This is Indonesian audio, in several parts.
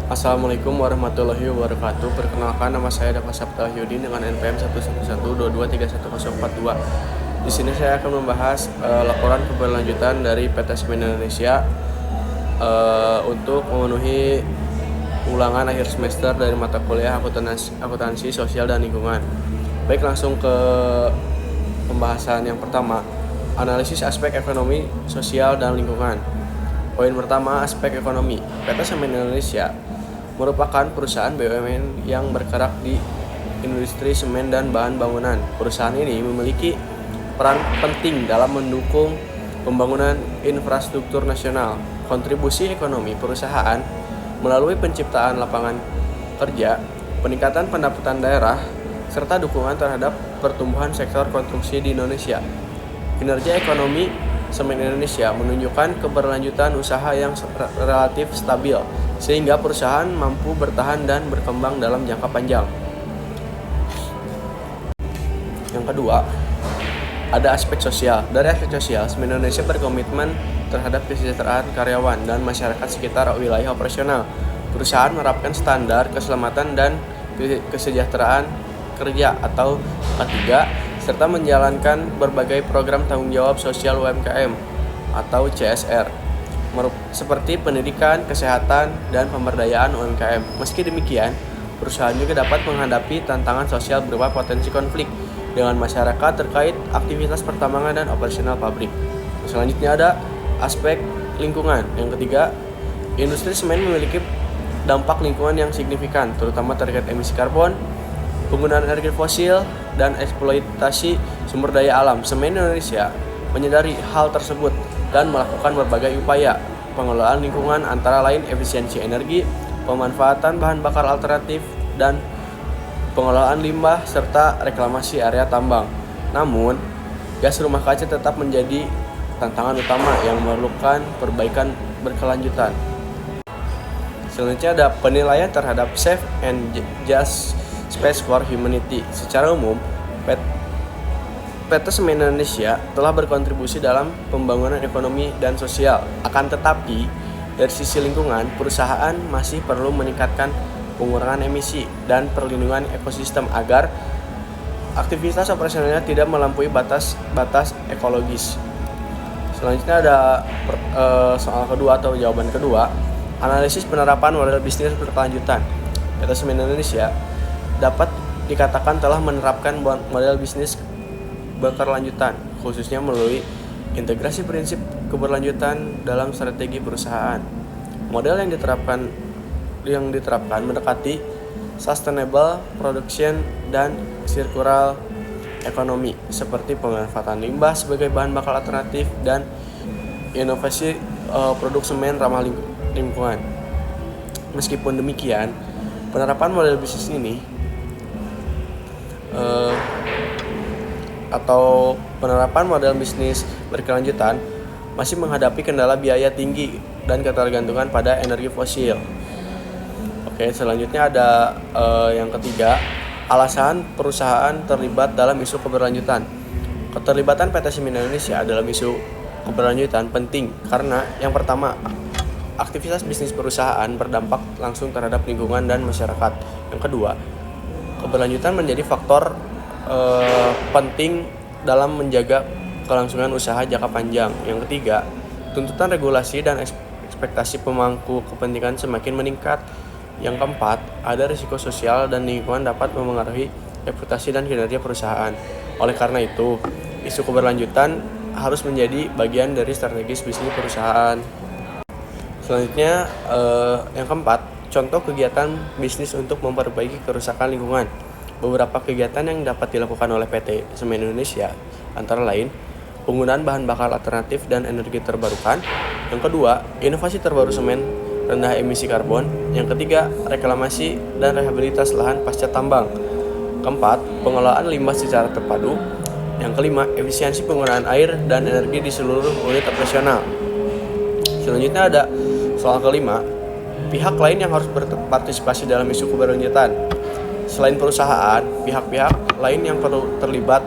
Assalamualaikum warahmatullahi wabarakatuh. Perkenalkan, nama saya Dava Sapta Wahyudi dengan NPM 11122311042. Di sini saya akan membahas laporan keberlanjutan dari PT Semen Indonesia untuk memenuhi ulangan akhir semester dari mata kuliah akuntansi sosial dan lingkungan. Baik, langsung ke pembahasan yang pertama, analisis aspek ekonomi, sosial, dan lingkungan. Poin pertama, aspek ekonomi. PT Semen Indonesia merupakan perusahaan BUMN yang bergerak di industri semen dan bahan bangunan. Perusahaan ini memiliki peran penting dalam mendukung pembangunan infrastruktur nasional. Kontribusi ekonomi perusahaan melalui penciptaan lapangan kerja, peningkatan pendapatan daerah, serta dukungan terhadap pertumbuhan sektor konstruksi di Indonesia. Kinerja ekonomi Semen Indonesia menunjukkan keberlanjutan usaha yang relatif stabil, sehingga perusahaan mampu bertahan dan berkembang dalam jangka panjang. Yang kedua, ada aspek sosial. Dari aspek sosial, Semen Indonesia berkomitmen terhadap kesejahteraan karyawan dan masyarakat sekitar wilayah operasional. Perusahaan menerapkan standar keselamatan dan kesejahteraan kerja atau K3, serta menjalankan berbagai program tanggung jawab sosial UMKM atau CSR, seperti pendidikan, kesehatan, dan pemberdayaan UMKM. Meski demikian, perusahaan juga dapat menghadapi tantangan sosial berupa potensi konflik dengan masyarakat terkait aktivitas pertambangan dan operasional pabrik. Selanjutnya ada aspek lingkungan. Yang ketiga, industri semen memiliki dampak lingkungan yang signifikan, terutama terkait emisi karbon, penggunaan energi fosil, dan eksploitasi sumber daya alam. Semen Indonesia menyadari hal tersebut dan melakukan berbagai upaya pengelolaan lingkungan, antara lain efisiensi energi, pemanfaatan bahan bakar alternatif, dan pengelolaan limbah serta reklamasi area tambang. Namun, gas rumah kaca tetap menjadi tantangan utama yang memerlukan perbaikan berkelanjutan. Selanjutnya ada penilaian terhadap safe and just space for humanity. Secara umum, PT Semen Indonesia telah berkontribusi dalam pembangunan ekonomi dan sosial. Akan tetapi, dari sisi lingkungan, perusahaan masih perlu meningkatkan pengurangan emisi dan perlindungan ekosistem agar aktivitas operasionalnya tidak melampaui batas ekologis. Selanjutnya ada soal kedua atau jawaban kedua, analisis penerapan model bisnis berkelanjutan. PT Semen Indonesia dapat dikatakan telah menerapkan model bisnis berkelanjutan, khususnya melalui integrasi prinsip keberlanjutan dalam strategi perusahaan. Model yang diterapkan mendekati sustainable production dan circular economy, seperti pemanfaatan limbah sebagai bahan bakar alternatif dan inovasi produk semen ramah lingkungan. Meskipun demikian, penerapan model bisnis ini atau penerapan model bisnis berkelanjutan masih menghadapi kendala biaya tinggi dan ketergantungan pada energi fosil. Oke, selanjutnya ada yang ketiga, alasan perusahaan terlibat dalam isu keberlanjutan. Keterlibatan PT Semen Indonesia dalam isu keberlanjutan penting karena yang pertama, aktivitas bisnis perusahaan berdampak langsung terhadap lingkungan dan masyarakat. Yang kedua, keberlanjutan menjadi faktor penting dalam menjaga kelangsungan usaha jangka panjang. Yang ketiga, tuntutan regulasi dan ekspektasi pemangku kepentingan semakin meningkat. Yang keempat, ada risiko sosial dan lingkungan dapat memengaruhi reputasi dan kinerja perusahaan. Oleh karena itu, isu keberlanjutan harus menjadi bagian dari strategis bisnis perusahaan. Selanjutnya, yang keempat, contoh kegiatan bisnis untuk memperbaiki kerusakan lingkungan. Beberapa kegiatan yang dapat dilakukan oleh PT Semen Indonesia antara lain penggunaan bahan bakar alternatif dan energi terbarukan. Yang kedua, inovasi terbaru semen rendah emisi karbon. Yang ketiga, reklamasi dan rehabilitasi lahan pasca tambang. Keempat, pengelolaan limbah secara terpadu. Yang kelima, efisiensi penggunaan air dan energi di seluruh unit operasional. Selanjutnya ada soal kelima, pihak lain yang harus berpartisipasi dalam isu keberlanjutan. Selain perusahaan, pihak-pihak lain yang perlu terlibat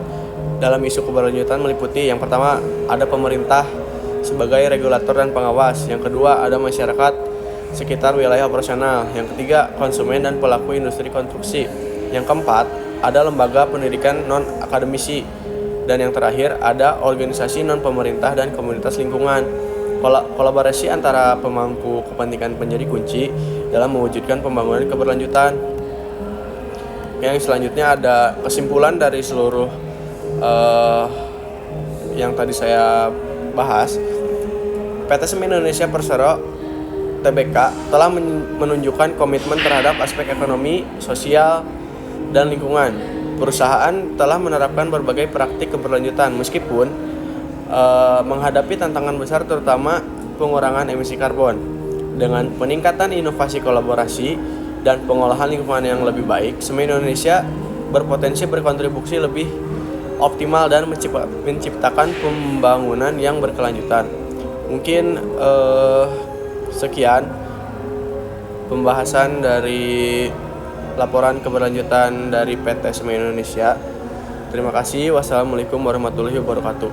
dalam isu keberlanjutan meliputi yang pertama, ada pemerintah sebagai regulator dan pengawas. Yang kedua, ada masyarakat sekitar wilayah operasional. Yang ketiga, konsumen dan pelaku industri konstruksi. Yang keempat, ada lembaga pendidikan non-akademisi. Dan yang terakhir, ada organisasi non-pemerintah dan komunitas lingkungan. Kolaborasi antara pemangku kepentingan menjadi kunci dalam mewujudkan pembangunan keberlanjutan. Yang selanjutnya ada kesimpulan dari seluruh yang tadi saya bahas. PT Semen Indonesia Persero Tbk telah menunjukkan komitmen terhadap aspek ekonomi, sosial, dan lingkungan. Perusahaan telah menerapkan berbagai praktik keberlanjutan meskipun menghadapi tantangan besar terutama pengurangan emisi karbon. Dengan peningkatan inovasi kolaborasi dan pengolahan lingkungan yang lebih baik, Semen Indonesia berpotensi berkontribusi lebih optimal dan menciptakan pembangunan yang berkelanjutan. Mungkin sekian pembahasan dari laporan keberlanjutan dari PT Semen Indonesia. Terima kasih. Wassalamualaikum warahmatullahi wabarakatuh.